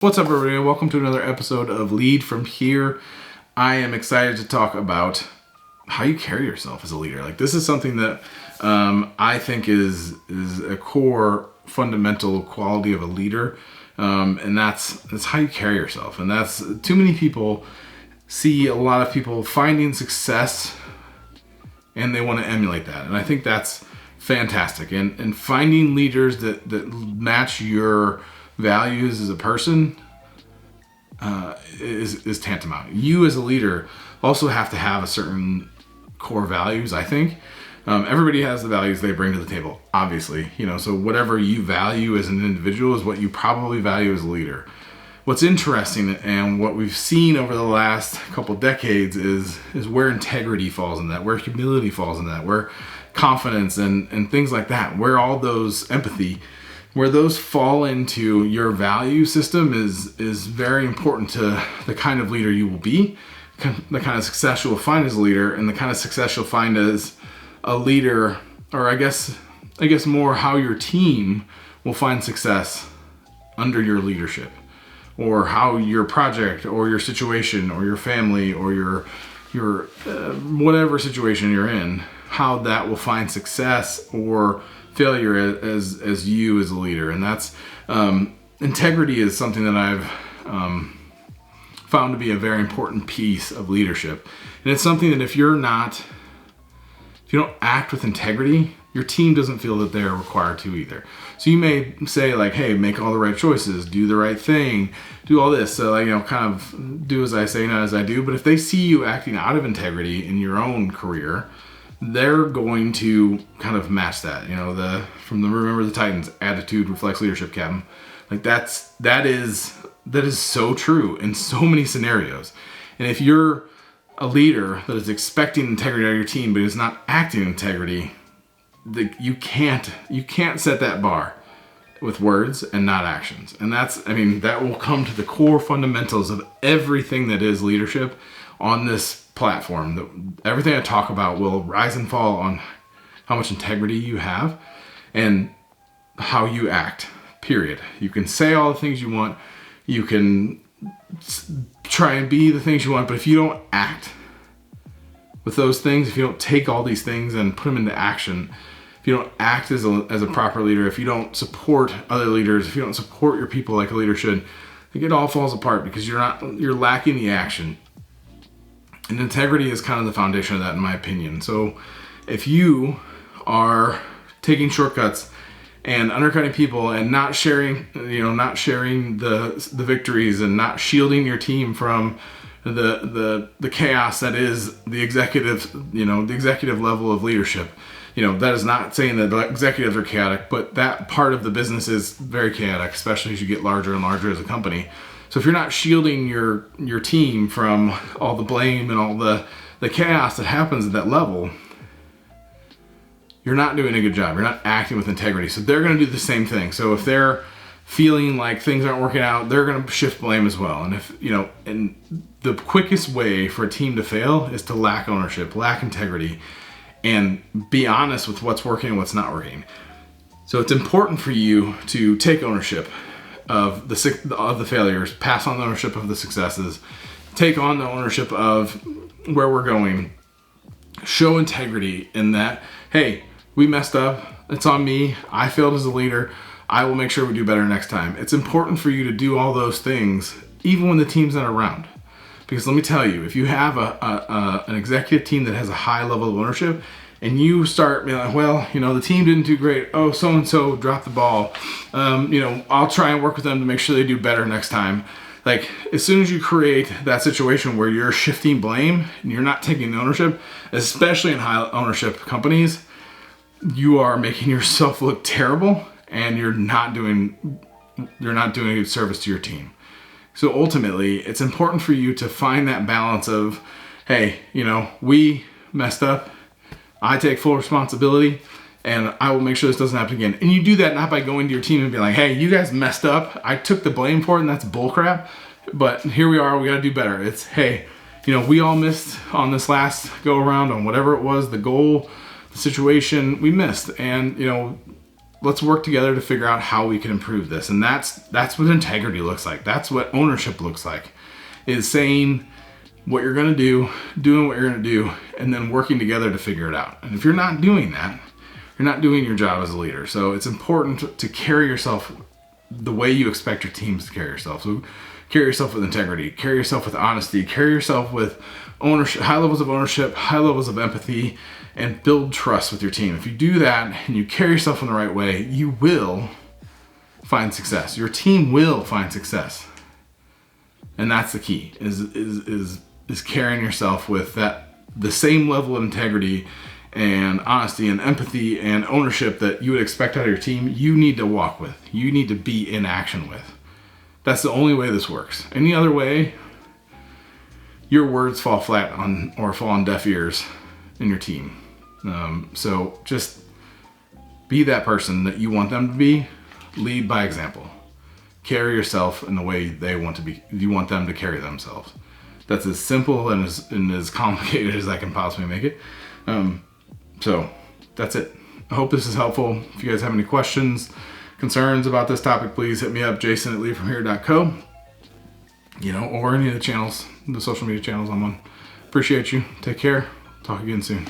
What's up, everybody? Welcome to another episode of Lead From Here. I am excited to talk about how you carry yourself as a leader. This is something that I think is a core fundamental quality of a leader, and that's how you carry yourself. And that's too many people see a lot of people finding success, and they want to emulate that. And I think that's fantastic. And finding leaders that match your values as a person is tantamount. You as a leader also have to have a certain core values. I think everybody has the values they bring to the table, obviously, so whatever you value as an individual is what you probably value as a leader. What's interesting and what we've seen over the last couple decades is where integrity falls in that, where humility falls in that, where confidence and things like that, where all those empathy, where those fall into your value system is very important to the kind of leader you will be, the kind of success you will find as a leader, and the kind of success you'll find as a leader, or I guess more how your team will find success under your leadership, or how your project or your situation or your family or your whatever situation you're in, how that will find success or failure as you as a leader. And that's integrity is something that I've found to be a very important piece of leadership. And it's something that if you don't act with integrity, your team doesn't feel that they're required to either. So you may say hey, make all the right choices, do the right thing, do all this. So kind of do as I say, not as I do. But if they see you acting out of integrity in your own career, they're going to kind of match that. From the Remember the Titans, attitude reflects leadership, Captain. That is so true in so many scenarios. And if you're a leader that is expecting integrity out of your team but is not acting in integrity, you can't set that bar with words and not actions. And that will come to the core fundamentals of everything that is leadership on this platform. Everything I talk about will rise and fall on how much integrity you have and how you act, period. You can say all the things you want, you can try and be the things you want, but if you don't act with those things, if you don't take all these things and put them into action, if you don't act as a proper leader, if you don't support other leaders, if you don't support your people like a leader should, it all falls apart because you're lacking the action. And integrity is kind of the foundation of that, in my opinion. So if you are taking shortcuts and undercutting people and not sharing the victories and not shielding your team from the chaos that is the executive level of leadership, that is not saying that the executives are chaotic, but that part of the business is very chaotic, especially as you get larger and larger as a company. So if you're not shielding your team from all the blame and all the chaos that happens at that level, you're not doing a good job. You're not acting with integrity. So they're going to do the same thing. So if they're feeling like things aren't working out, they're going to shift blame as well. And and the quickest way for a team to fail is to lack ownership, lack integrity, and be honest with what's working and what's not working. So it's important for you to take ownership of the failures, pass on the ownership of the successes, take on the ownership of where we're going, show integrity in that, hey, we messed up, it's on me, I failed as a leader, I will make sure we do better next time. It's important for you to do all those things even when the team's not around. Because let me tell you, if you have an executive team that has a high level of ownership, and you start being like, the team didn't do great. Oh, so-and-so dropped the ball. I'll try and work with them to make sure they do better next time. As soon as you create that situation where you're shifting blame and you're not taking ownership, especially in high ownership companies, you are making yourself look terrible and you're not doing a good service to your team. So ultimately, it's important for you to find that balance of, hey, we messed up. I take full responsibility and I will make sure this doesn't happen again. And you do that not by going to your team and being like, hey, you guys messed up. I took the blame for it and that's bullcrap. But here we are, we got to do better. It's, hey, we all missed on this last go around on whatever it was, the goal, the situation we missed. And, let's work together to figure out how we can improve this. And that's what integrity looks like. That's what ownership looks like, is saying what you're going to do, doing what you're going to do, and then working together to figure it out. And if you're not doing that, you're not doing your job as a leader. So it's important to carry yourself the way you expect your teams to carry yourself. So carry yourself with integrity, carry yourself with honesty, carry yourself with ownership, high levels of ownership, high levels of empathy, and build trust with your team. If you do that and you carry yourself in the right way, you will find success. Your team will find success. And that's the key, is carrying yourself with the same level of integrity and honesty and empathy and ownership that you would expect out of your team. You need to walk with. You need to be in action with. That's the only way this works. Any other way, your words fall flat on or fall on deaf ears in your team. So just be that person that you want them to be. Lead by example. Carry yourself in the way they want to be. You want them to carry themselves. That's as simple and as complicated as I can possibly make it. So that's it. I hope this is helpful. If you guys have any questions, concerns about this topic, please hit me up, jason@leadfromhere.co, or any of the channels, the social media channels I'm on. Appreciate you. Take care. Talk again soon.